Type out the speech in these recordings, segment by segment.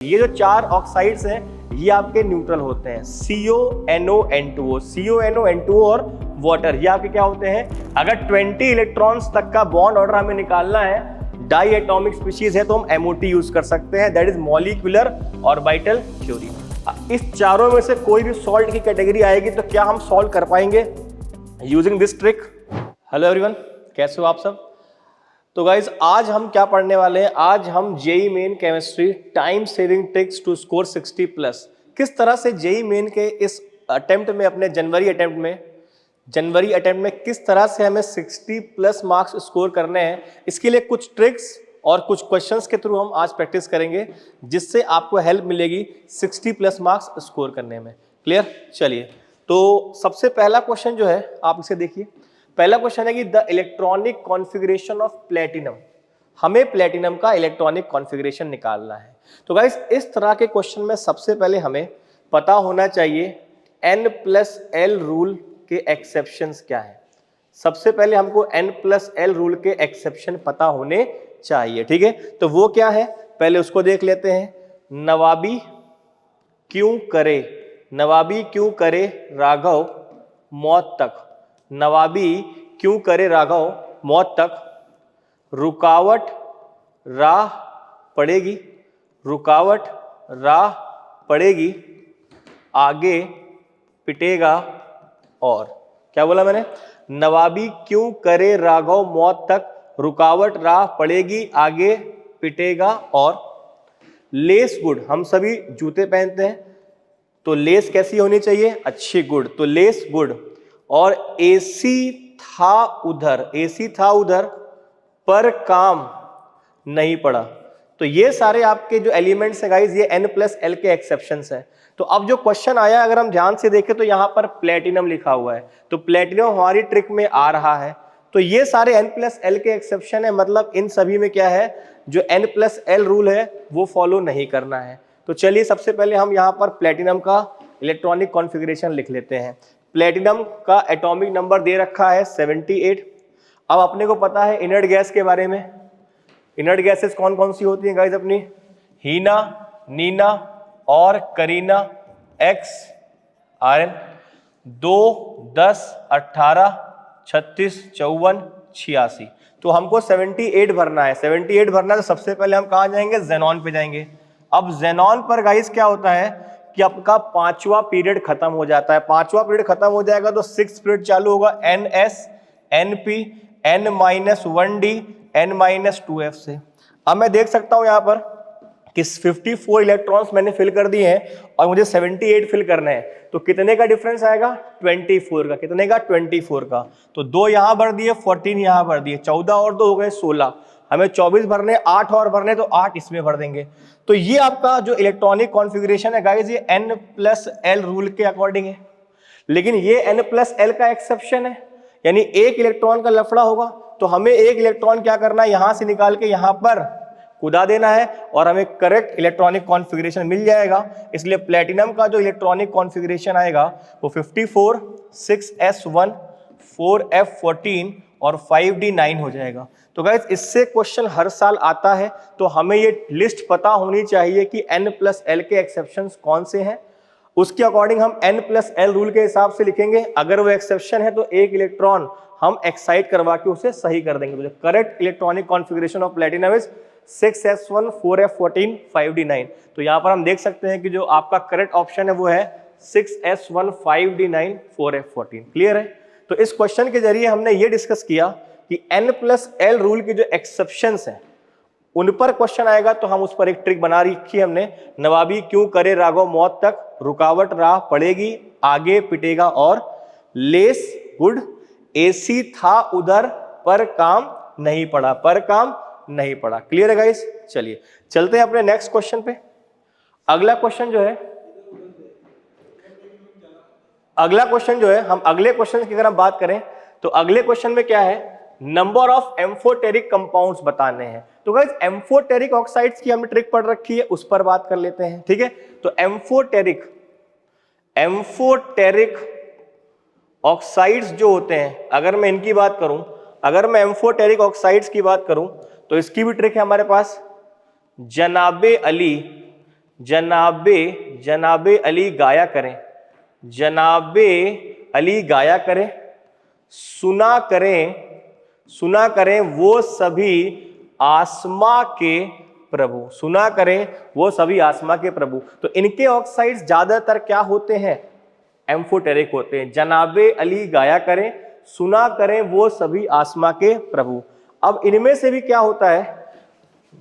ये जो चार ऑक्साइड्स हैं ये आपके न्यूट्रल होते हैं, CONO N2O, CONO N2O और वाटर, ये आपके क्या होते हैं। अगर 20 इलेक्ट्रॉन्स तक का बॉन्ड ऑर्डर हमें निकालना है, डाई एटॉमिक स्पीशीज है, तो हम MOT यूज कर सकते हैं, that is molecular orbital theory. इस चारों में से कोई भी सॉल्ट की कैटेगरी आएगी तो क्या हम सॉल्व कर पाएंगे using this trick. Hello everyone, कैसे हो आप सब। तो गाइज आज हम क्या पढ़ने वाले हैं, आज हम JEE main chemistry time saving tricks to score 60+, किस तरह से जेई मेन के इस अटेम्प्ट में, अपने जनवरी अटेम्प्ट में किस तरह से हमें 60+ मार्क्स स्कोर करने हैं, इसके लिए कुछ ट्रिक्स और कुछ क्वेश्चंस के थ्रू हम आज प्रैक्टिस करेंगे, जिससे आपको हेल्प मिलेगी 60+ मार्क्स स्कोर करने में। क्लियर। चलिए, तो सबसे पहला क्वेश्चन जो है आप इसे देखिए। पहला क्वेश्चन है कि the electronic configuration of platinum, हमें प्लेटिनम का इलेक्ट्रॉनिक कॉन्फ़िगरेशन निकालना है। तो गाइस इस तरह के क्वेश्चन में सबसे पहले हमें पता होना चाहिए N+L रूल के एक्सेप्शंस क्या है। सबसे पहले हमको N+L रूल के एक्सेप्शन पता होने चाहिए, ठीक है। तो वो क्या है, पहले उसको देख लेते हैं। नवाबी क्यों करे राघव मौत तक, नवाबी क्यों करे राघव मौत तक, रुकावट राह पड़ेगी, आगे पिटेगा और, क्या बोला मैंने, नवाबी क्यों करे राघव मौत तक, रुकावट राह पड़ेगी, आगे पिटेगा और। लेस गुड, हम सभी जूते पहनते हैं तो लेस कैसी होनी चाहिए, अच्छी गुड, तो लेस गुड। और एसी था उधर पर काम नहीं पड़ा। तो ये सारे आपके जो एलिमेंट्स हैं गाइस, ये N+L के एक्सेप्शंस हैं। तो अब जो क्वेश्चन आया, अगर हम ध्यान से देखें तो यहां पर प्लेटिनम लिखा हुआ है, तो प्लेटिनम हमारी ट्रिक में आ रहा है। तो ये सारे N+L के एक्सेप्शन है, मतलब इन सभी में क्या है, जो N+L रूल है वो फॉलो नहीं करना है। तो चलिए सबसे पहले हम यहाँ पर प्लेटिनम का इलेक्ट्रॉनिक कॉन्फ़िगरेशन लिख लेते हैं। प्लेटिनम का एटॉमिक नंबर दे रखा है 78। अब अपने को पता है इनर्ट गैस के बारे में। इनर्ट गैसेस कौन कौन सी होती हैं गाइस अपनी, हीना, नीना और करीना, एक्स, आयरन। 2, 10, 18, 36, 54, 86। तो हमको 78 भरना है। 78 भरना है तो सबसे पहले हम कहाँ जाएंगे, जेनॉन पे जाएंगे। अब जेनॉन पर गाइस क्या होता है कि आपका 5वां पीरियड खत्म हो जाता है। 5वां पीरियड खत्म हो जाएगा तो 6th पीरियड चालू होगा, NS, NP, N-1D, N-2F से। अब मैं देख सकता हूं यहां पर कि 54 इलेक्ट्रॉन्स मैंने फिल कर दिए हैं और मुझे 78 फिल करने हैं। तो कितने का डिफरेंस आएगा, 24 का। कितने का, 24 का। तो 2 यहां भर दिए, 14 यहां भर दिए, 14 और 2 हो गए 16। हमें 24 भरने, 8 और भरने, तो 8 इसमें भर देंगे। तो ये आपका जो इलेक्ट्रॉनिक कॉन्फ़िगरेशन है गाइस, ये N+L रूल के अकॉर्डिंग है। लेकिन ये N+L का एक्सेप्शन है, यानी एक इलेक्ट्रॉन का लफड़ा होगा तो हमें एक इलेक्ट्रॉन क्या करना है, यहां से निकाल के यहां पर कुदा देना है और हमें करेक्ट इलेक्ट्रॉनिक कॉन्फ़िगरेशन मिल जाएगा। इसलिए प्लेटिनम का जो इलेक्ट्रॉनिक कॉन्फ़िगरेशन आएगा वो 54, 6s1, 4f14 और 5d9 हो जाएगा। तो गाइस इससे क्वेश्चन हर साल आता है, तो हमें ये लिस्ट पता होनी चाहिए कि N+L के एक्सेप्शंस कौन से हैं। उसके अकॉर्डिंग हम N+L रूल के हिसाब से लिखेंगे। अगर वो एक्सेप्शन है तो एक इलेक्ट्रॉन हम एक्साइट करवा के उसे सही कर देंगे। तो correct electronic configuration of platinum is 6s1, 4f14, 5d9। तो यहां पर हम देख सकते हैं कि जो आपका करेक्ट ऑप्शन है वो है 6s1, 5d9, 4f14। क्लियर है। तो इस क्वेश्चन के जरिए हमने ये डिस्कस किया कि N+L रूल की जो एक्सेप्शंस हैं उन पर क्वेश्चन आएगा तो हम उस पर एक ट्रिक बना रखी है हमने। नवाबी क्यों करे राघव मौत तक, रुकावट राह पड़ेगी, आगे पिटेगा और। लेस गुड, एसी था उधर पर काम नहीं पड़ा। क्लियर है गाइस। चलिए चलते हैं अपने नेक्स्ट क्वेश्चन पे। अगला क्वेश्चन जो है हम अगले क्वेश्चन की अगर हम बात करें तो अगले क्वेश्चन में क्या है, नंबर ऑफ एम्फोटेरिक कंपाउंड्स बताने हैं। तो गाइस एम्फोटेरिक ऑक्साइड्स की हमने ट्रिक पढ़ रखी है, उस पर बात कर लेते हैं, ठीक है। तो एम्फोटेरिक ऑक्साइड्स जो होते हैं, अगर मैं इनकी बात करूं, अगर मैं एम्फोटेरिक ऑक्साइड्स की बात करूं तो इसकी भी ट्रिक है हमारे पास। जनाबे अली जनाबे अली गाया करें, जनाबे अली गाया करें, सुना करें वो सभी आसमां के प्रभु, सुना करें वो सभी आसमां के प्रभु। तो इनके ऑक्साइड्स ज्यादातर क्या होते हैं, एम्फोटेरिक होते हैं। जनाबे अली गाया करें, सुना करें वो सभी आसमां के प्रभु। अब इनमें से भी क्या होता है,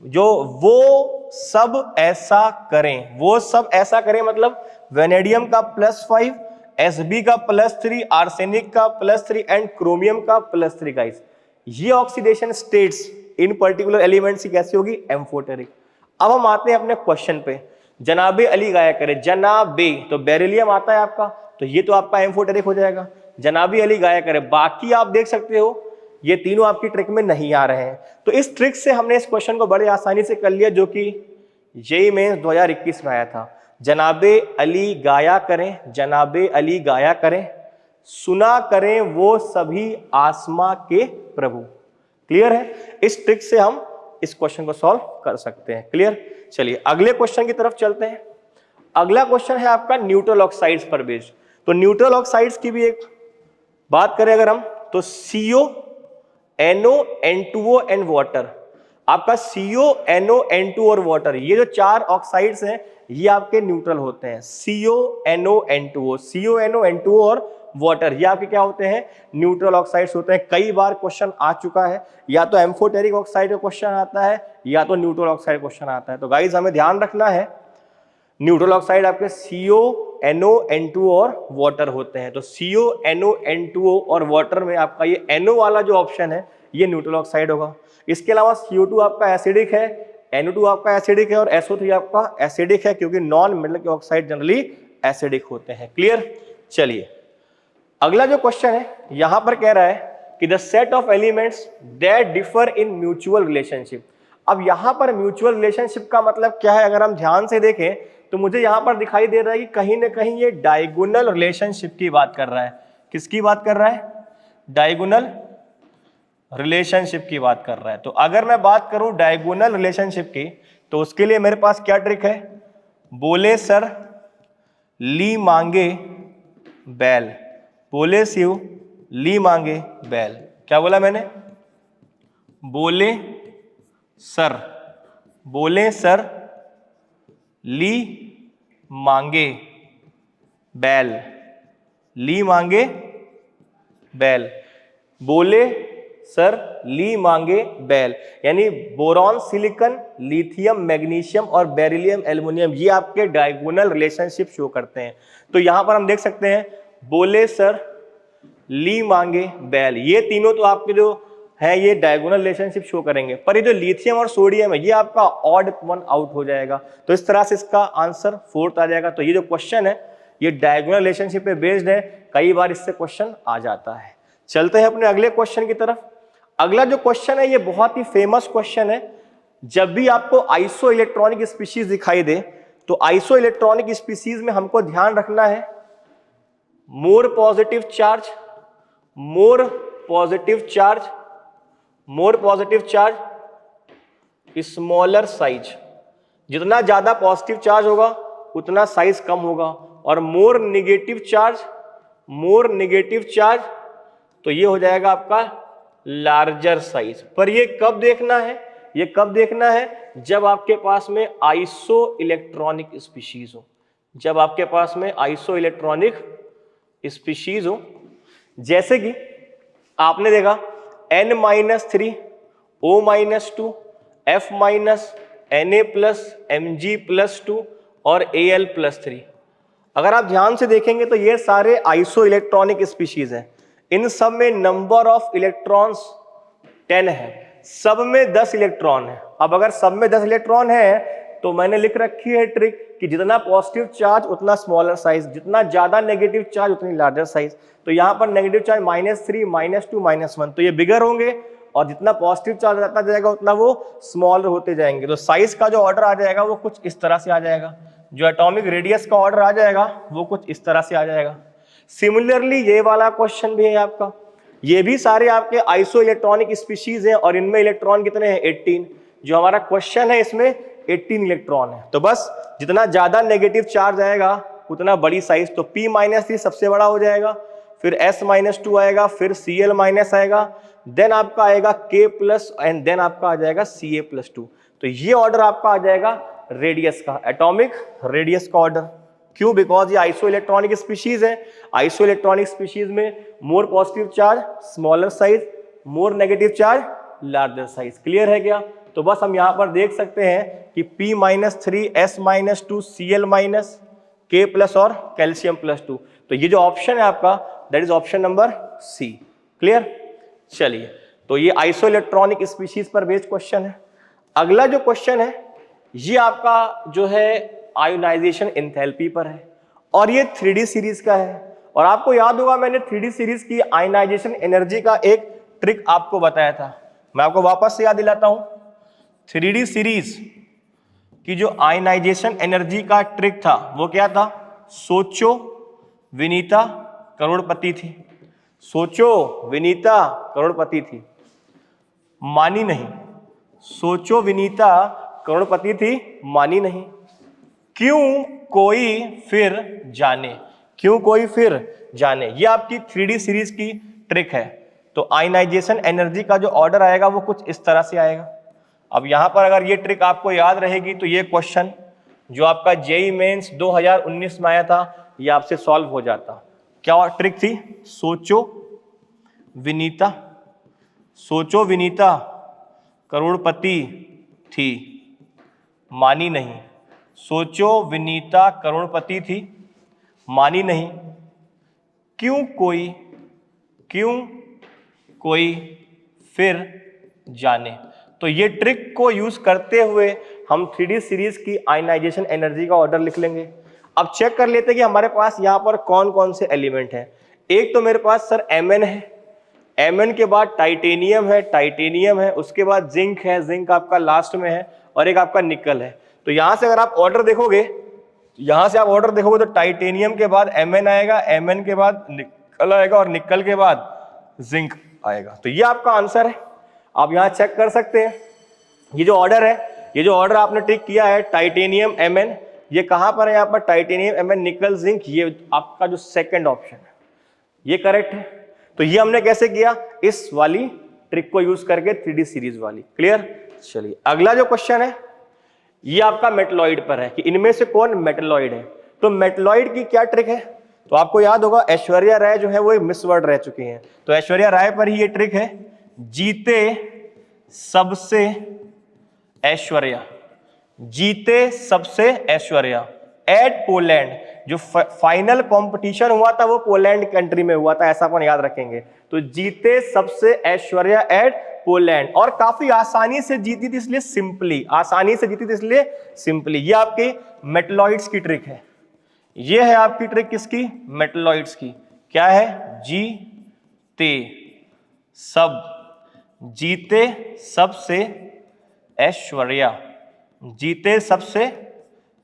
जो वो सब ऐसा करें, वो सब ऐसा करें मतलब वेनेडियम का +5, Sb का +3, आर्सेनिक का +3 एंड क्रोमियम का +3 गाइस। ये oxidation states in particular elements की कैसी होगी, एम्फोटेरिक। अब हम आते हैं अपने क्वेश्चन पे, जनाबे अली गाया करें, जनाबे तो बेरिलियम आता है आपका, तो ये तो आपका एम्फोटेरिक हो जाएगा। जनाबे अली गाया करें, बाकी आप देख सकते हो ये तीनों आपकी ट्रिक में नहीं आ रहे हैं। तो इस ट्रिक से हमने इस क्वेश्चन को बड़े आसानी से कर लिया, जो कि जेईई मेंस 2021 में आया था। जनाबे अली गाया करें, जनाबे अली गाया करें, सुना करें वो सभी आसमां के प्रभु। क्लियर है, इस ट्रिक से हम इस क्वेश्चन को सॉल्व कर सकते हैं। क्लियर, चलिए अगले क्वेश्चन की तरफ चलते हैं। अगला क्वेश्चन है आपका न्यूट्रल ऑक्साइड्स पर बेस्ड। तो न्यूट्रल ऑक्साइड्स की भी एक बात करें अगर हम, तो CO, NO, N2O and water. आपका CO, NO, N2O और वाटर, ये जो 4 ऑक्साइड्स हैं ये आपके न्यूट्रल होते हैं। CO, NO, N2O, CO, NO, N2O और वाटर, ये आपके क्या होते हैं, न्यूट्रल ऑक्साइड्स होते हैं। कई बार क्वेश्चन आ चुका है, या तो एम्फोटेरिक ऑक्साइड का क्वेश्चन आता है या तो न्यूट्रल ऑक्साइड क्वेश्चन आता है। तो गाइज हमें ध्यान रखना है, न्यूट्रल ऑक्साइड आपके CO, NO, N2O और वाटर होते हैं। तो CO, NO, N2O और वाटर में आपका ये NO वाला जो ऑप्शन है ये न्यूट्रल ऑक्साइड होगा। इसके अलावा CO2 आपका एसिडिक है, NO2 आपका एसिडिक है और SO3 आपका एसिडिक है, क्योंकि नॉन मेटल के ऑक्साइड जनरली एसिडिक होते हैं। क्लियर, चलिए अगला जो क्वेश्चन है यहां पर कह रहा है कि the set of elements that differ in mutual relationship. अब यहां पर म्यूचुअल रिलेशनशिप का मतलब क्या है, अगर हम ध्यान से देखें तो मुझे यहां पर दिखाई दे रहा है कि कहीं ना कहीं ये डायगोनल रिलेशनशिप की बात कर रहा है। किसकी बात कर रहा है, डायगोनल रिलेशनशिप की बात कर रहा है। तो अगर मैं बात करूं डायगोनल रिलेशनशिप की, तो उसके लिए मेरे पास क्या ट्रिक है, बोले सर ली मांगे बैल, बोले शिव ली मांगे बैल। क्या बोला मैंने, बोले सर ली मांगे बैल, ली मांगे बैल, बोले सर ली मांगे बैल, यानी बोरॉन सिलिकॉन, लिथियम मैग्नीशियम और बेरिलियम एल्युमिनियम, ये आपके डायगोनल रिलेशनशिप शो करते हैं। तो यहां पर हम देख सकते हैं बोले सर ली मांगे बैल, ये तीनों तो आपके जो है ये डायगोनल रिलेशनशिप शो करेंगे, पर ये जो लिथियम और सोडियम है ये आपका ऑड वन आउट हो जाएगा। तो इस तरह से इसका आंसर 4th आ जाएगा। तो ये जो क्वेश्चन है ये डायगोनल रिलेशनशिप पे बेस्ड है, कई बार इससे क्वेश्चन आ जाता है। चलते हैं अपने अगले क्वेश्चन की तरफ। अगला जो क्वेश्चन है ये बहुत ही फेमस क्वेश्चन है। जब भी आपको आइसो इलेक्ट्रॉनिक स्पीशीज दिखाई दे, तो आइसो इलेक्ट्रॉनिक स्पीशीज में हमको ध्यान रखना है more positive charge, more positive charge, more positive charge, smaller size. जितना ज्यादा पॉजिटिव चार्ज होगा उतना साइज कम होगा, और more negative charge, more negative charge, तो ये हो जाएगा आपका लार्जर साइज। पर ये कब देखना है, ये कब देखना है, जब आपके पास में आइसो इलेक्ट्रॉनिक स्पीशीज हो, जब आपके पास में आइसो इलेक्ट्रॉनिक स्पीशीज हो। जैसे कि आपने देखा N-3, O-2, F-, Na+, Mg+2 और Al+3। अगर आप ध्यान से देखेंगे तो ये सारे आइसो इलेक्ट्रॉनिक स्पीशीज हैं। इन सब में नंबर ऑफ इलेक्ट्रॉन्स 10 है, सब में 10 इलेक्ट्रॉन है। अब अगर सब में 10 इलेक्ट्रॉन है तो मैंने लिख रखी है ट्रिक कि जितना पॉजिटिव चार्ज उतना स्मॉलर साइज, जितना ज्यादा नेगेटिव चार्ज उतनी लार्जर साइज। तो यहाँ पर नेगेटिव चार्ज -3, -2, -1, तो ये बिगर होंगे, और जितना पॉजिटिव चार्ज आता जाएगा उतना वो स्मॉलर होते जाएंगे। तो साइज का जो ऑर्डर आ जाएगा वो कुछ इस तरह से आ जाएगा, जो एटॉमिक रेडियस का ऑर्डर आ जाएगा वो कुछ इस तरह से आ जाएगा। सिमिलरली ये वाला क्वेश्चन भी है आपका, ये भी सारे आपके आइसो इलेक्ट्रॉनिक स्पीशीज हैं, और इनमें इलेक्ट्रॉन कितने हैं, 18। जो हमारा क्वेश्चन है इसमें 18 इलेक्ट्रॉन है। तो बस जितना ज्यादा नेगेटिव चार्ज आएगा उतना बड़ी साइज, तो P-3 सबसे बड़ा हो जाएगा, फिर S-2 आएगा, फिर Cl- आएगा, देन आपका आएगा K+ एंड देन आपका आ जाएगा Ca+2। तो ये ऑर्डर आपका आ जाएगा रेडियस का, एटॉमिक रेडियस का ऑर्डर। क्यों? बिकॉज ये आइसो इलेक्ट्रॉनिक स्पीशीज है। आइसो इलेक्ट्रॉनिक स्पीशीज में more positive charge smaller size, more negative charge larger size. Clear है क्या? तो बस हम यहां पर देख सकते हैं कि P-3, S-2, Cl-, K+ और कैल्शियम+2। तो ये जो ऑप्शन है आपका that is option number C. Clear? चलिए, तो ये आइसो इलेक्ट्रॉनिक स्पीशीज पर बेस्ड क्वेश्चन है। अगला जो क्वेश्चन है ये आपका जो है आयोनाइजेशन एंथैल्पी पर है और ये 3D सीरीज का है। और आपको याद होगा मैंने 3D सीरीज की आयोनाइजेशन एनर्जी का एक ट्रिक आपको बताया था, मैं आपको वापस से याद दिलाता हूं। 3D सीरीज की जो आयोनाइजेशन एनर्जी का ट्रिक था वो क्या था? सोचो विनीता करोड़पति थी, सोचो विनीता करोड़पति थी, मानी नहीं। सोचो विनीता करोड़पति थी, मानी नहीं। क्यों कोई फिर जाने, क्यों कोई फिर जाने, ये आपकी 3D सीरीज की ट्रिक है। तो आयनाइजेशन एनर्जी का जो ऑर्डर आएगा वो कुछ इस तरह से आएगा। अब यहां पर अगर ये ट्रिक आपको याद रहेगी तो ये क्वेश्चन जो आपका जेईई मेंस 2019 में आया था ये आपसे सॉल्व हो जाता। क्या ट्रिक थी? सोचो विनीता, सोचो विनीता करोड़पति थी, मानी नहीं। सोचो विनीता करोड़पति थी, मानी नहीं। क्यों कोई फिर जाने। तो ये ट्रिक को यूज करते हुए हम 3D सीरीज की आयनाइजेशन एनर्जी का ऑर्डर लिख लेंगे। अब चेक कर लेते हैं कि हमारे पास यहाँ पर कौन कौन से एलिमेंट हैं। एक तो मेरे पास सर Mn है, Mn के बाद टाइटेनियम है, उसके बाद जिंक है, जिंक आपका लास्ट में है, और एक आपका निकल है। तो यहां से अगर आप ऑर्डर देखोगे, तो टाइटेनियम के बाद Mn आएगा, Mn के बाद निकल आएगा और निकल के बाद जिंक आएगा। तो ये आपका आंसर है। आप यहां चेक कर सकते हैं ये जो ऑर्डर है, ये जो ऑर्डर आपने टिक किया है टाइटेनियम Mn, ये कहां पर है? यहाँ पर टाइटेनियम Mn निकल जिंक, ये आपका जो सेकंड ऑप्शन है ये करेक्ट है। तो ये हमने कैसे किया? इस वाली ट्रिक को यूज करके 3D सीरीज वाली। क्लियर? चलिए, अगला जो क्वेश्चन है ये आपका मेटलॉइड पर है कि इनमें से कौन मेटलॉइड है। तो मेटलॉइड की क्या ट्रिक है? तो आपको याद होगा ऐश्वर्या राय जो है वो एक मिस वर्ल्ड रह चुकी हैं, तो ऐश्वर्या राय पर ही ये ट्रिक है, जीते सबसे ऐश्वर्या, जीते सबसे ऐश्वर्या एट पोलैंड। जो फाइनल कंपटीशन हुआ था वो पोलैंड कंट्री में हुआ था, ऐसा अपन याद रखेंगे। तो जीते सबसे ऐश्वर्या एट पोलैंड, और काफी आसानी से जीती थी इसलिए सिंपली, आसानी से जीती थी इसलिए सिंपली। ये आपकी मेटलॉइड्स की ट्रिक है। ये है आपकी ट्रिक किसकी? मेटलॉइड्स की। क्या है? जीते सब, जीते सबसे ऐश्वर्या, जीते सबसे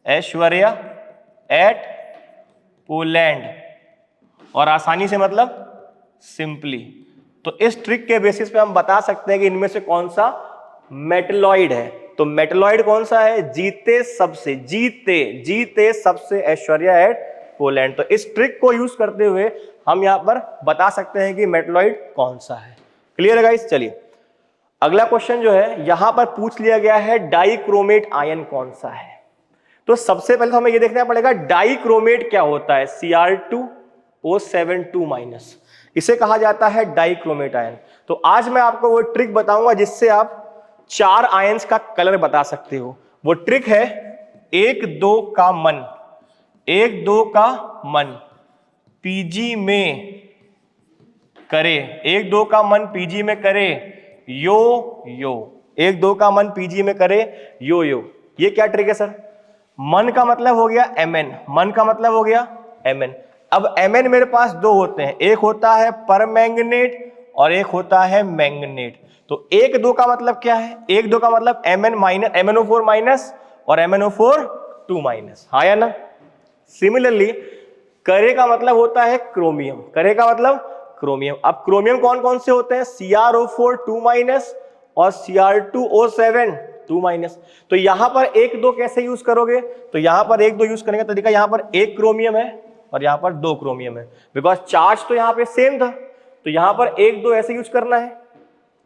ऐश्वर्या एट पोलैंड, और आसानी से मतलब सिंपली। तो इस ट्रिक के बेसिस पे हम बता सकते हैं कि इनमें से कौन सा मेटलॉइड है। तो मेटलॉइड कौन सा है? जीते सबसे, जीते सबसे ऐश्वर्या एट पोलैंड। तो इस ट्रिक को यूज करते हुए हम यहां पर बता सकते हैं कि मेटलॉइड कौन सा है। क्लियर है गाइस? चलिए, अगला क्वेश्चन जो है यहां पर पूछ लिया गया है डाइक्रोमेट आयन कौन सा है। तो सबसे पहले तो हमें यह देखना पड़ेगा डाइक्रोमेट क्या होता है। Cr2O7 2-, इसे कहा जाता है डाइक्रोमेट आयन। तो आज मैं आपको वो ट्रिक बताऊंगा जिससे आप 4 आयंस का कलर बता सकते हो। वो ट्रिक है 1-2 का मन, 1-2 का मन पीजी में करे, 1-2 का मन पीजी में करे यो यो, 1-2 का मन पीजी में करे यो यो। ये क्या ट्रिक है सर? मन का मतलब हो गया Mn, मन का मतलब हो गया Mn। अब Mn मेरे पास 2 होते हैं, एक होता है परमैंगनेट और एक होता है मैंगनेट। तो 1-2 का मतलब क्या है? 1-2 का मतलब MnO4- और MnO4 2-, हाँ या ना? सिमिलरली करे का मतलब होता है क्रोमियम, करे का मतलब क्रोमियम। अब क्रोमियम कौन कौन से होते हैं? Cr2O4 2- और Cr2O7 2 माइनस। तो यहां पर 1 2 कैसे यूज करोगे, तो यहां पर 1 2 यूज करने का तरीका, यहां पर 1 क्रोमियम है और यहां पर 2 क्रोमियम है, बिकॉज चार्ज तो यहां पे सेम था, तो यहां पर 1 2 ऐसे यूज करना है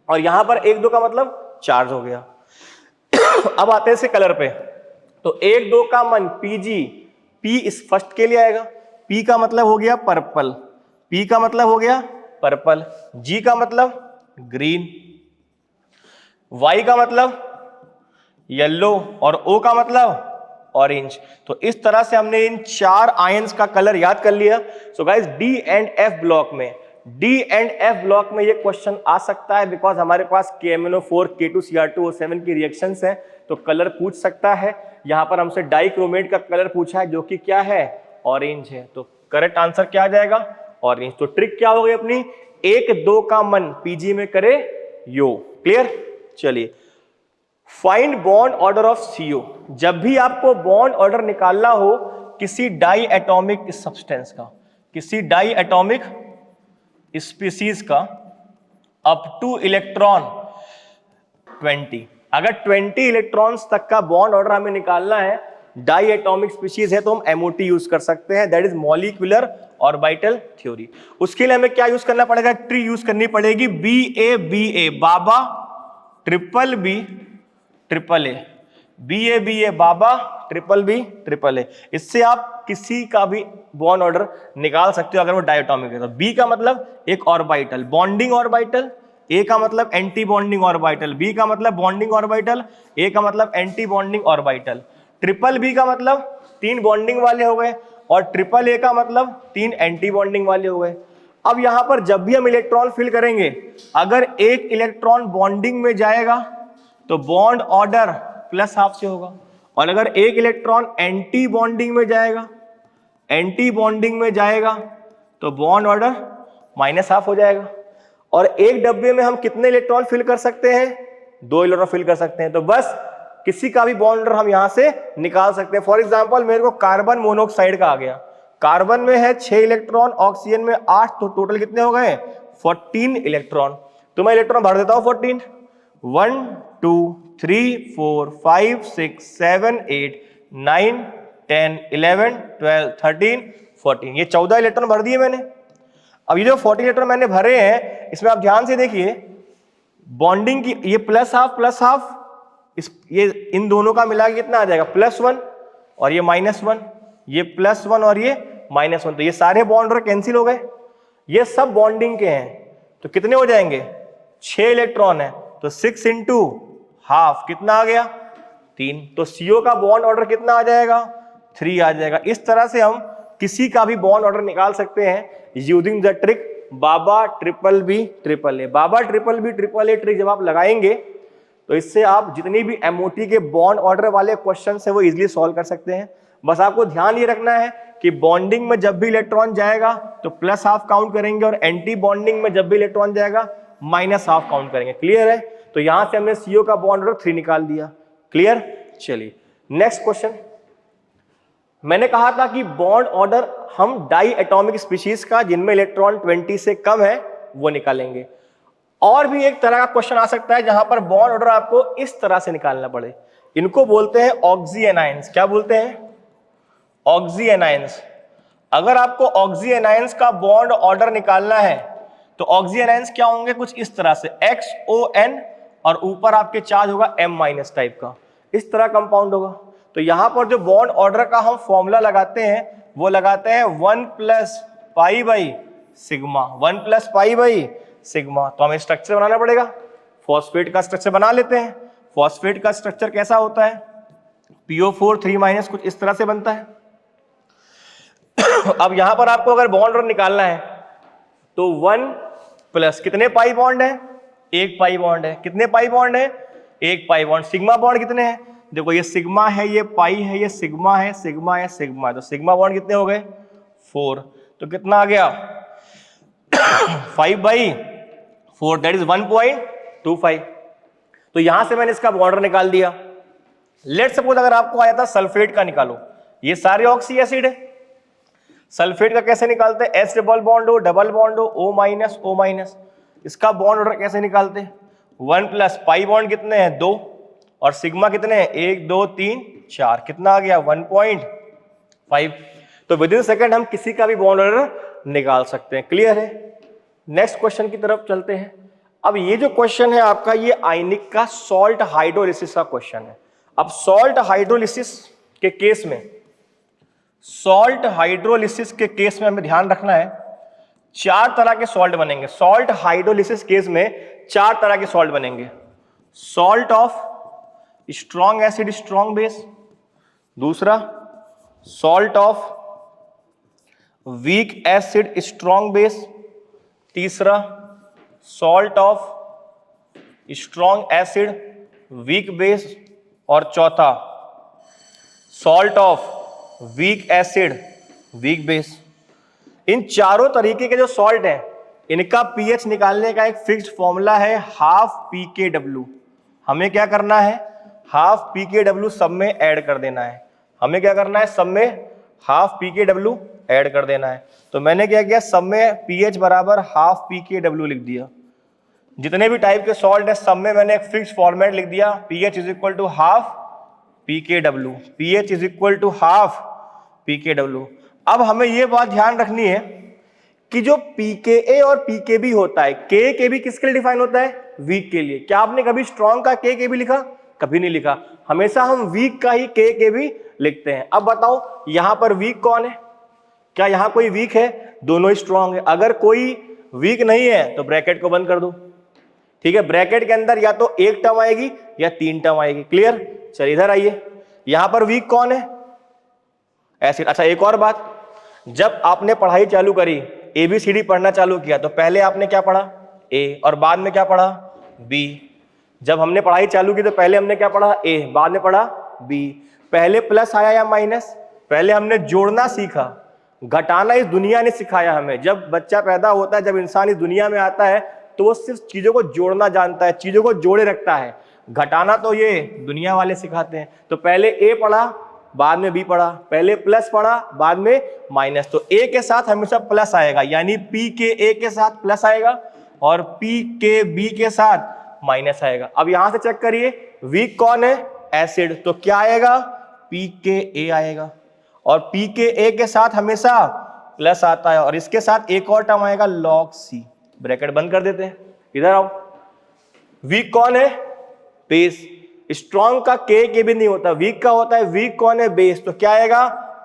और यहां पर 1 2 का मतलब चार्ज हो गया। अब आते हैं इसके कलर पे, तो 1 2 का मन PG, P इस फर्स्ट के लिए आएगा, P का मतलब हो गया पर्पल, P का मतलब हो गया पर्पल, G का मतलब ग्रीन, Y का मतलब येलो और O का मतलब ऑरेंज। तो इस तरह से हमने इन 4 आयंस का कलर याद कर लिया। So guys D and F block में, D एंड F ब्लॉक में ये क्वेश्चन आ सकता है, बिकॉज हमारे पास KMnO4 K2Cr2O7 की रिएक्शंस हैं, तो कलर पूछ सकता है। यहां पर हमसे डाइक्रोमेट का कलर पूछा है जो कि क्या है, ऑरेंज है, तो करेक्ट आंसर क्या आ जाएगा, ऑरेंज। तो ट्रिक क्या हो गई अपनी, 1 2 का मन PG में करे यो। क्लियर, चलिए find bond order of CO। जब भी आपको बॉन्ड ऑर्डर निकालना हो किसी डाई एटॉमिक सब्सटेंस का, किसी डाई एटॉमिक स्पीसीज का, अप टू इलेक्ट्रॉन 20, अगर 20 इलेक्ट्रॉन्स तक का बॉन्ड ऑर्डर हमें निकालना है, डाई एटॉमिक स्पीशीज है, तो हम MOT यूज कर सकते हैं, that is molecular orbital theory. उसके लिए हमें क्या यूज करना पड़ेगा, ट्री यूज करनी पड़ेगी, BA Baba, triple B triple A, BA Baba, triple B triple A। इससे आप किसी का भी बॉन्ड ऑर्डर निकाल सकते हो अगर वो डायटोमिक है। तो B का मतलब एक ऑर्बिटल, बॉन्डिंग ऑर्बिटल, A का मतलब एंटी बॉन्डिंग ऑर्बिटल, B का मतलब बॉन्डिंग ऑर्बिटल, A का मतलब anti bonding orbital, triple B का मतलब 3 बॉन्डिंग वाले हो गए और ट्रिपल A का मतलब 3 एंटी बॉन्डिंग वाले हो गए। अब यहां पर जब भी हम इलेक्ट्रॉन फिल करेंगे, अगर एक इलेक्ट्रॉन बॉन्डिंग में जाएगा तो बॉन्ड ऑर्डर प्लस हाफ से होगा, और अगर एक इलेक्ट्रॉन एंटी बॉन्डिंग में जाएगा, एंटी बॉन्डिंग में जाएगा तो बॉन्ड ऑर्डर माइनस हाफ हो जाएगा। और एक डब्बे में हम कितने इलेक्ट्रॉन फिल कर सकते हैं, 2 इलेक्ट्रॉन फिल कर सकते हैं। तो बस किसी का भी बॉन्ड ऑर्डर हम यहां से निकाल सकते हैं। फॉर एग्जांपल मेरे को कार्बन मोनोऑक्साइड का आ गया, कार्बन में है 6 इलेक्ट्रॉन, ऑक्सीजन में 8, तो टोटल कितने हो गए, 14 इलेक्ट्रॉन। तो मैं इलेक्ट्रॉन भर देता हूं 14, 1 2 3 4 5 6 7 8 9 10 11 12 13 14, ये 14 इलेक्ट्रॉन भर दिए मैंने। अब ये जो 14 इलेक्ट्रॉन मैंने भरे हैं, इसमें आप ध्यान से देखिए बॉन्डिंग की, ये प्लस हाफ, ये इन दोनों का मिला के कितना आ जाएगा, +1 और ये -1, ये +1 और ये -1, तो ये सारे बॉन्ड ऑर्डर कैंसिल हो गए, ये सब बॉन्डिंग के हैं। तो कितने हो जाएंगे, 6 इलेक्ट्रॉन है, तो 6 × हाफ कितना आ गया, 3। तो CO का बॉन्ड ऑर्डर कितना आ जाएगा, 3 आ जाएगा। इस तरह से हम किसी का भी बॉन्ड ऑर्डर निकाल सकते हैं using the trick Baba triple B triple A। Baba triple B triple A trick जब आप लगाएंगे तो इससे आप जितनी भी MOT के बॉन्ड ऑर्डर वाले क्वेश्चन है वो इजीली सॉल्व कर सकते हैं। बस आपको ध्यान ये रखना है कि बॉन्डिंग में जब भी इलेक्ट्रॉन जाएगा तो प्लस हाफ काउंट करेंगे और एंटी बॉन्डिंग में जब भी इलेक्ट्रॉन जाएगा माइनस हाफ काउंट करेंगे। क्लियर है, तो यहां से हमने CO का बॉन्ड ऑर्डर 3 निकाल दिया। क्लियर, चलिए नेक्स्ट क्वेश्चन। मैंने कहा था कि बॉन्ड ऑर्डर हम डाई एटॉमिक स्पीशीज का जिनमें इलेक्ट्रॉन 20 से कम है वो निकालेंगे। और भी एक तरह का क्वेश्चन आ सकता है जहां पर बॉन्ड ऑर्डर आपको इस तरह से निकालना पड़े, इनको बोलते हैं ऑक्सी एनायंस। क्या बोलते हैं, ऑक्सी एनायंस। अगर आपको ऑक्सी एनायंस का बॉन्ड ऑर्डर निकालना है तो ऑक्सी एनायंस क्या होंगे, कुछ इस तरह से XON और ऊपर आपके चार्ज होगा M- टाइप का, इस तरह कंपाउंड होगा। तो यहां पर जो बॉन्ड ऑर्डर का हम फॉर्मूला लगाते हैं वो लगाते हैं 1 + π/σ, 1 + π/σ। तो हमें स्ट्रक्चर बनाना पड़ेगा, फॉस्फेट का स्ट्रक्चर बना लेते हैं। फॉस्फेट का स्ट्रक्चर कैसा होता है, PO4 3- कुछ इस तरह से बनता है। अब यहां पर आपको अगर बॉन्ड ऑर्डर निकालना है तो 1 + कितने पाई बॉन्ड है, 1 पाई बॉन्ड है। कितने पाई बॉन्ड है, 1 पाई बॉन्ड। सिग्मा बॉन्ड कितने हैं, देखो ये सिग्मा है, ये पाई है, ये सिग्मा है, सिग्मा है, सिग्मा है। तो सिग्मा बॉन्ड कितने हो गए, 4। तो कितना आ गया 5/4, दैट इज 1.25। तो यहां से मैंने इसका बॉर्डर निकाल दिया। लेट सपोज अगर आपको आया था सल्फेट का निकालो, ये सारे ऑक्सी एसिड है। सल्फेट का कैसे निकालते हैं, S डबल बॉन्ड हो, डबल बॉन्ड हो, O-, इसका बॉन्ड ऑर्डर कैसे निकालते हैं, 1 + पाई बॉन्ड कितने हैं, 2, और सिग्मा कितने हैं, 1 2 3 4, कितना आ गया 1.5। तो विद इन सेकेंड हम किसी का भी बॉन्ड ऑर्डर निकाल सकते हैं। क्लियर है? नेक्स्ट क्वेश्चन की तरफ चलते हैं। अब ये जो क्वेश्चन है आपका, ये आयनिक का सॉल्ट हाइड्रोलिसिस का क्वेश्चन है। अब सॉल्ट हाइड्रोलिसिस के केस में, सॉल्ट हाइड्रोलिसिस के केस में हमें ध्यान रखना है 4 तरह के सॉल्ट बनेंगे। सॉल्ट हाइड्रोलिसिस केस में 4 तरह के सॉल्ट बनेंगे। Salt of strong acid strong base, दूसरा salt of weak acid strong base, तीसरा salt of strong acid weak base, और चौथा salt of weak acid weak base. इन चारों तरीके के जो सॉल्ट हैं, इनका पीएच निकालने का एक फिक्स्ड फॉर्मूला है, हाफ pKw। हमें क्या करना है, हाफ pKw सब में ऐड कर देना है। हमें क्या करना है, सब में हाफ pKw ऐड कर देना है। तो मैंने क्या किया, सब में pH बराबर हाफ pKw लिख दिया। जितने भी टाइप के सॉल्ट है सब में मैंने एक फिक्स्ड फॉर्मेट लिख दिया, pH is equal to half pKw, pH is equal to half pKw। अब हमें यह बात ध्यान रखनी है कि जो pKa और pKb होता है, KKb किसके लिए डिफाइन होता है, वीक के लिए। क्या आपने कभी स्ट्रॉन्ग का KKb लिखा, कभी नहीं लिखा। हमेशा हम वीक का ही KKb लिखते हैं। अब बताओ यहां पर वीक कौन है, क्या यहां कोई वीक है, दोनों ही स्ट्रॉन्ग है। अगर कोई वीक नहीं है तो ब्रैकेट को बंद कर दो, ठीक है। ब्रैकेट के अंदर या तो एक टर्म आएगी या 3 टर्म आएगी। क्लियर? चलिए इधर आइए, यहां पर वीक कौन है, एसिड। अच्छा एक और बात, जब आपने पढ़ाई चालू करी, ABCD पढ़ना चालू किया, तो पहले आपने क्या पढ़ा, A, और बाद में क्या पढ़ा, B। जब हमने पढ़ाई चालू की तो पहले हमने क्या पढ़ा, A, बाद में पढ़ा B। पहले प्लस आया या माइनस, पहले हमने जोड़ना सीखा, घटाना इस दुनिया ने सिखाया हमें। जब बच्चा पैदा होता है, जब इंसान इस दुनिया में आता है, तो वो सिर्फ चीजों को जोड़ना जानता है, चीजों को जोड़े रखता है। घटाना तो ये दुनिया वाले सिखाते हैं। तो पहले A पढ़ा, बाद में B पढ़ा, पहले प्लस पढ़ा, बाद में माइनस। तो A के साथ हमेशा प्लस आएगा, यानी P के A के साथ प्लस आएगा और P के B के साथ माइनस आएगा। अब यहां से चेक करिए, वीक कौन है, एसिड, तो क्या आएगा, P के A आएगा, और P के A के साथ हमेशा प्लस आता है, और इसके साथ एक और टर्म आएगा log C। ब्रैकेट बंद कर देते हैं, इधर आओ। वीक कौन है, बेस। स्ट्रॉन्ग का के भी नहीं होता, वीक का होता है। वीक कौन है, बेस, तो क्या आएगा,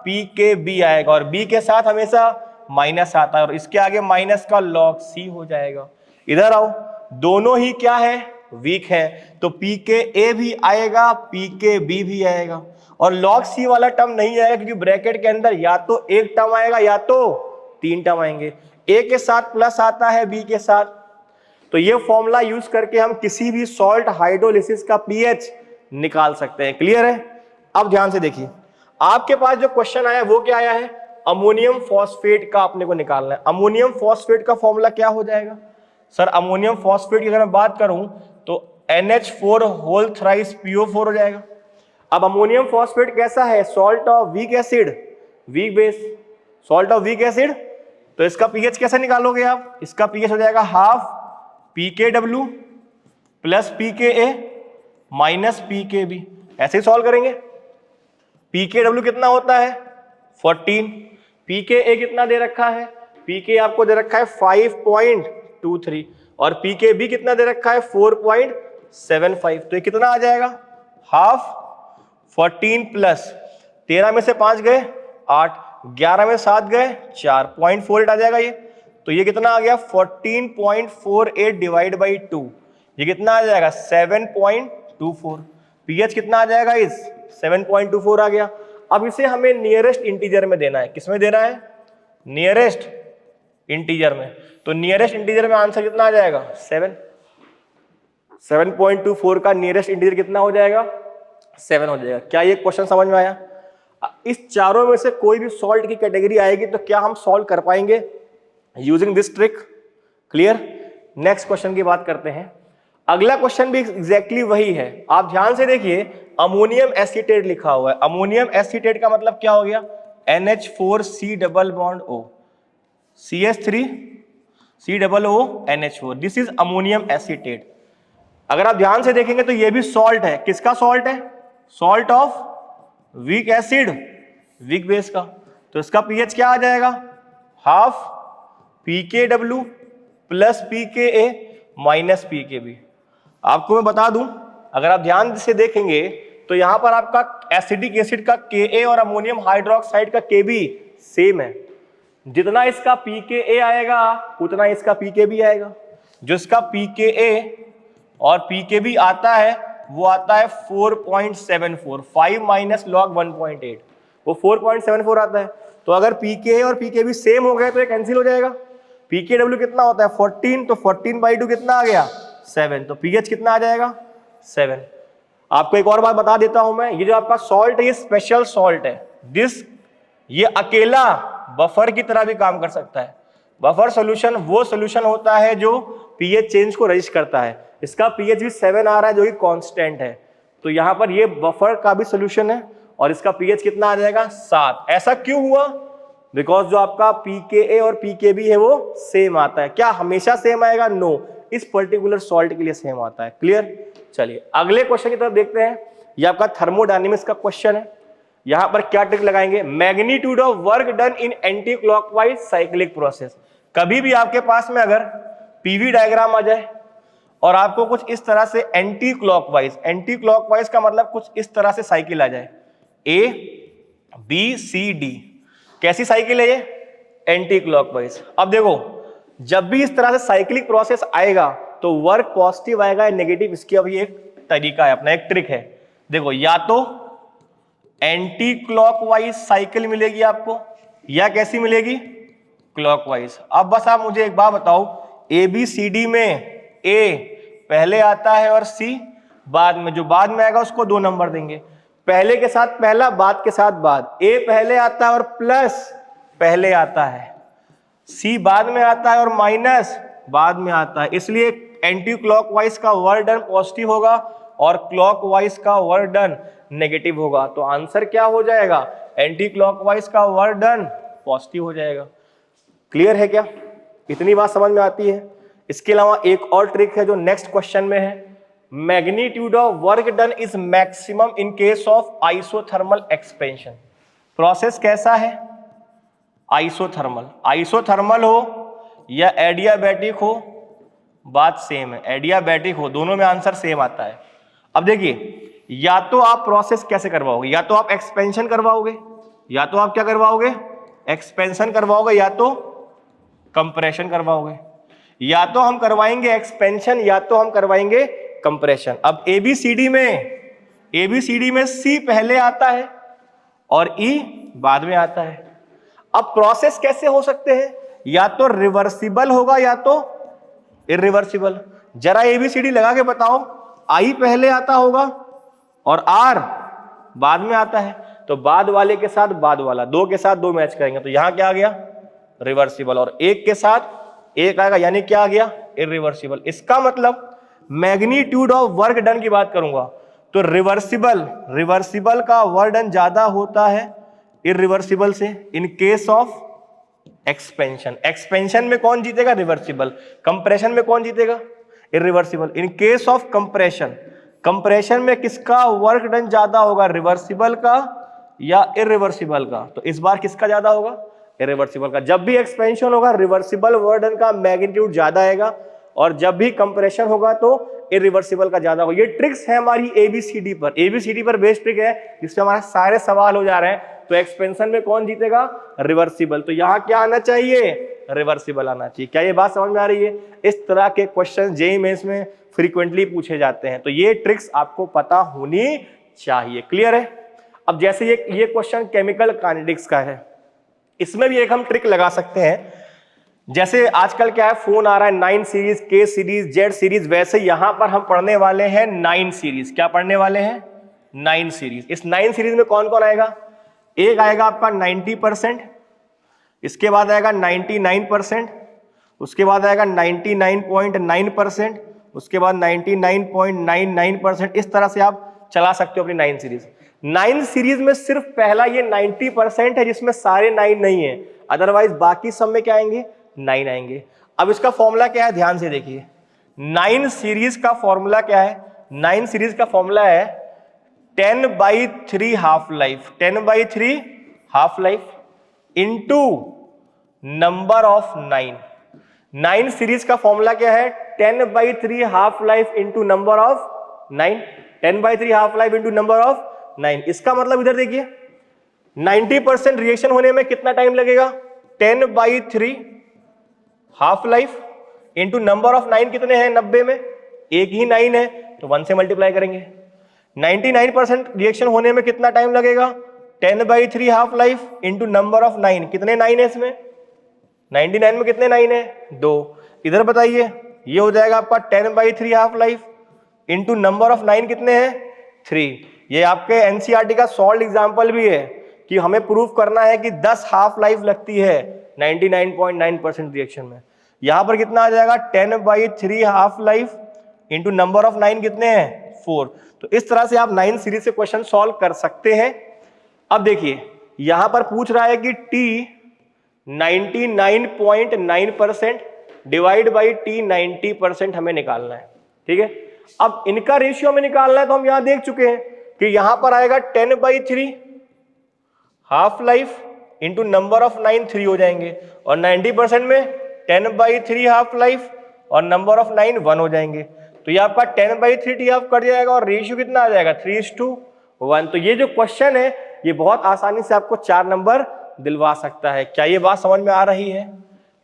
pKb आएगा, और B के साथ हमेशा माइनस आता है, और इसके आगे माइनस का log C हो जाएगा। इधर आओ, दोनों ही क्या है, वीक है, तो pKa भी आएगा, pKb भी आएगा, और log C वाला टर्म नहीं आएगा, क्योंकि ब्रैकेट के अंदर या तो एक टर्म आएगा या तो 3 टर्म आएंगे। A के साथ प्लस आता है, B के साथ। तो ये फॉर्मूला यूज करके हम किसी भी सॉल्ट हाइड्रोलिसिस का पीएच निकाल सकते हैं। क्लियर है? अब ध्यान से देखिए, आपके पास जो क्वेश्चन आया वो क्या आया है, अमोनियम फॉस्फेट का आपने को निकालना है। अमोनियम फॉस्फेट का फॉर्मूला क्या हो जाएगा, सर अमोनियम फॉस्फेट की अगर मैं बात करूं तो NH4 होल थ्राइस PO4 हो जाएगा। अब अमोनियम फॉस्फेट कैसा है, salt of weak acid weak base, salt of weak acid. तो इसका पीएच कैसे निकालोगे आप, इसका पीएच हो जाएगा half pKw plus pKa minus pKb। ऐसे ही सॉल्व करेंगे। pKw कितना होता है 14, pKa कितना दे रखा है, pK आपको दे रखा है 5.23, और pKb कितना दे रखा है 4.75। तो ये कितना आ जाएगा, हाफ 14 प्लस 13 में से 5 गए 8, 11 में 7 गए 4, 0.48 आ जाएगा ये। तो ये कितना आ गया 14.48 डिवाइड बाई 2, ये कितना आ जाएगा 7.24। पीएच कितना आ जाएगा, इस 7.24 आ गया। अब इसे हमें नियरेस्ट इंटीजर में देना है। किसमें देना है, नियरेस्ट इंटीजर में। तो नियरेस्ट इंटीजर में आंसर कितना आ जाएगा 7.24 का नियरेस्ट इंटीजर कितना हो जाएगा 7 हो जाएगा। क्या ये क्वेश्चन समझ में आया? इस चारों में से कोई भी सॉल्ट की कैटेगरी आएगी तो क्या हम सॉल्व कर पाएंगे using this trick. Clear? Next question की बात करते हैं। अगला क्वेश्चन भी एग्जैक्टली वही है, आप ध्यान से देखिए। अमोनियम एसीटेट लिखा हुआ है। अमोनियम एसीटेट का मतलब क्या हो गया, NH4C double bond O, CH3 C double O NH4, this is ammonium acetate. अगर आप ध्यान से देखेंगे तो ये भी सॉल्ट है, किसका सॉल्ट है? Salt of weak acid, weak base का। तो इसका पीएच क्या आ जाएगा? Half pKw plus pKa minus pKb। आपको मैं बता दूं, अगर आप ध्यान से देखेंगे तो यहां पर आपका एसिडिक एसिड का Ka और अमोनियम हाइड्रोक्साइड का Kb सेम है। जितना इसका pKa आएगा उतना इसका pKb आएगा। जो इसका pKa और pKb आता है वो आता है 4.74, 5 माइनस लॉग 1.8, वो 4.74 आता है। तो अगर pKa और pKb सेम हो गए तो ये कैंसिल हो जाएगा। pKw कितना होता है? 14, तो 14/2 कितना आ गया? 7। तो pH कितना आ जाएगा? 7। आपको एक और बात बता देता हूं मैं, ये जो आपका सॉल्ट है ये स्पेशल सॉल्ट है। ये अकेला बफर की तरह भी काम कर सकता है। बफर सॉल्यूशन वो सॉल्यूशन होता है जो पीएच चेंज को रजिस्ट करता है। इसका पीएच भी 7 आ रहा है जो कि कांस्टेंट है। तो यहां पर ये बफर का भी सॉल्यूशन है और इसका पीएच कितना आ जाएगा? 7। ऐसा क्यों हुआ? बिकॉज जो आपका pKa और pKb है वो सेम आता है। क्या हमेशा सेम आएगा? नो, इस पर्टिकुलर सॉल्ट के लिए सेम आता है। क्लियर? चलिए अगले क्वेश्चन की तरफ देखते हैं। ये आपका थर्मोडायनेमिक्स का क्वेश्चन है। यहां पर क्या ट्रिक लगाएंगे? Magnitude of work done in anti clockwise cyclic process. कभी भी आपके पास में अगर पीवी डायग्राम आ जाए और आपको कुछ इस तरह से एंटी क्लॉकवाइज का मतलब कुछ इस तरह से साइकिल आ जाए, ABCD, कैसी साइकिल है ये? Anti clockwise. अब देखो, जब भी इस तरह से साइक्लिक प्रोसेस आएगा तो वर्क पॉजिटिव आएगा या नेगेटिव, इसकी अभी एक तरीका है अपना, एक ट्रिक है। देखो, या तो एंटी क्लॉकवाइज साइकिल मिलेगी आपको या कैसी मिलेगी? क्लॉकवाइज। अब बस आप मुझे एक बात बताओ, ABCD में A पहले आता है और C बाद में, जो बाद में आएगा उसको 2 नंबर देंगे। पहले के साथ पहला, बाद के साथ बाद। A पहले आता है और प्लस पहले आता है, C बाद में आता है और माइनस बाद में आता है। इसलिए एंटी क्लॉकवाइज का वर्क डन पॉजिटिव होगा और क्लॉकवाइज का वर्क डन नेगेटिव होगा। तो आंसर क्या हो जाएगा? एंटी क्लॉकवाइज का वर्क डन पॉजिटिव हो जाएगा। क्लियर है क्या? इतनी बात समझ में आती है? इसके अलावा एक और ट्रिक है जो नेक्स्ट क्वेश्चन में है। Magnitude of work done is maximum in case of isothermal expansion. Process कैसा है? आइसोथर्मल हो या एडियाबैटिक हो, बात सेम है। एडियाबैटिक हो, दोनों में आंसर सेम आता है। अब देखिए, या तो आप प्रोसेस कैसे करवाओगे? या तो आप एक्सपेंशन करवाओगे, या तो आप क्या करवाओगे? एक्सपेंशन करवाओगे, या तो कंप्रेशन करवाओगे। या तो हम करवाएंगे एक्सपेंशन या तो हम करवाएंगे कंप्रेशन। अब ABCD में C पहले आता है और E बाद में आता है। अब प्रोसेस कैसे हो सकते हैं? या तो रिवर्सिबल होगा या तो इरिवर्सिबल। जरा ABCD लगा के बताओ, I पहले आता होगा और R बाद में आता है, तो बाद वाले के साथ बाद वाला, 2 के साथ 2 मैच करेंगे, तो यहां क्या आ गया? रिवर्सिबल। और 1 के साथ 1 आएगा, यानी क्या आ गया? इरिवर्सिबल। इसका मतलब मैग्नीट्यूड ऑफ वर्क डन की बात करूंगा तो रिवर्सिबल का वर्क डन ज्यादा होता है इरिवर्सिबल से in case of expansion. Expansion में कौन जीतेगा? रिवर्सिबल। कंप्रेशन में कौन जीतेगा? Irreversible. In case of compression में किसका वर्क डन ज्यादा होगा? रिवर्सिबल का या इरिवर्सिबल का? तो इस बार किसका ज्यादा होगा? इरिवर्सिबल का। जब भी एक्सपेंशन होगा रिवर्सिबल वर्क डन का मैग्नीट्यूड ज्यादा आएगा और जब भी कंप्रेशन होगा तो इरिवर्सिबल का ज्यादा होगा। ये ट्रिक्स है हमारी ABCD पर बेस्ड ट्रिक है जिससे हमारे सारे सवाल हो जा रहे हैं। तो एक्सपेंशन में कौन जीतेगा? रिवर्सिबल। तो यहां क्या आना चाहिए? रिवर्सिबल आना चाहिए। क्या ये बात समझ में आ रही है? इस तरह के क्वेश्चन JEE मेंस में फ्रीक्वेंटली पूछे जाते हैं, तो ये ट्रिक्स आपको पता होनी चाहिए। क्लियर है? अब जैसे ये क्वेश्चन केमिकल काइनेटिक्स का है, इसमें भी एक हम ट्रिक लगा सकते हैं। जैसे आजकल क्या है, फोन आ रहा है 9 series, K series, Z series, वैसे यहां पर हम पढ़ने वाले हैं 9 सीरीज। क्या पढ़ने वाले हैं? 9 सीरीज। इस 9 सीरीज में कौन कौन आएगा? एक आएगा आपका 90%, इसके बाद आएगा 99%, उसके बाद आएगा 99.9%, उसके बाद 99.99%। इस तरह से आप चला सकते हो अपनी 9 सीरीज। 9 सीरीज में सिर्फ पहला ये 90% है जिसमें सारे 9 नहीं है, अदरवाइज बाकी सब में क्या आएंगे? 9 आएंगे। अब इसका फॉर्मूला क्या है? ध्यान से देखिए, 9 सीरीज का फॉर्मूला क्या है? 9 सीरीज का फॉर्मूला है 10/3 half life, 10/3 half life into number of 9। 9 series का फॉर्मूला क्या है? 10/3 half life into number of 9, 10/3 half life into number of 9। इसका मतलब इधर देखिए 90% रिएक्शन होने में कितना टाइम लगेगा? 10/3 half life into number of 9 कितने हैं? 90 में एक ही 9 है तो 1 से मल्टीप्लाई करेंगे। 99% रिएक्शन होने में कितना टाइम लगेगा? 10/3 half life into number of 9, कितने 9 है इसमें? 99 में कितने 9 है? 2। इधर बताइए, ये हो जाएगा आपका 10/3 half life into number of 9 कितने हैं? 3। ये आपके एनसीईआरटी का सॉल्व एग्जाम्पल भी है कि हमें प्रूफ करना है कि 10 हाफ लाइफ लगती है 99.9% रिएक्शन में। यहां पर कितना आ जाएगा? 10/3 half life into number of 9 कितने हैं? 4। तो इस तरह से आप 9 सीरीज से क्वेश्चन सॉल्व कर सकते हैं। अब देखिए यहां पर पूछ रहा है कि T 99.9% डिवाइड बाई T 90% हमें निकालना है, ठीक है। अब इनका रेशियो में निकालना है तो हम यहां देख चुके हैं कि यहां पर आएगा 10/3 half life into number of 9 3 हो जाएंगे, और 90% में 10/3 हाफ लाइफ और नंबर ऑफ 9 1 हो जाएंगे। तो ये आपका 10/3 टी हाफ कट जाएगा और रेशियो कितना आ जाएगा? 3:1। तो ये जो क्वेश्चन है ये बहुत आसानी से आपको 4 नंबर दिलवा सकता है। क्या ये बात समझ में आ रही है?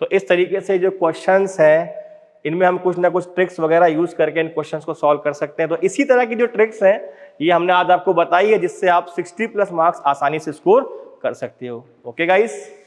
तो इस तरीके से जो क्वेश्चंस हैं इनमें हम कुछ ना कुछ ट्रिक्स वगैरह यूज करके इन क्वेश्चंस को सॉल्व कर सकते हैं। तो इसी तरह की जो ट्रिक्स हैं ये हमने आज आपको बताई है जिससे आप 60+ मार्क्स आसानी से स्कोर कर सकते हो। Okay guys.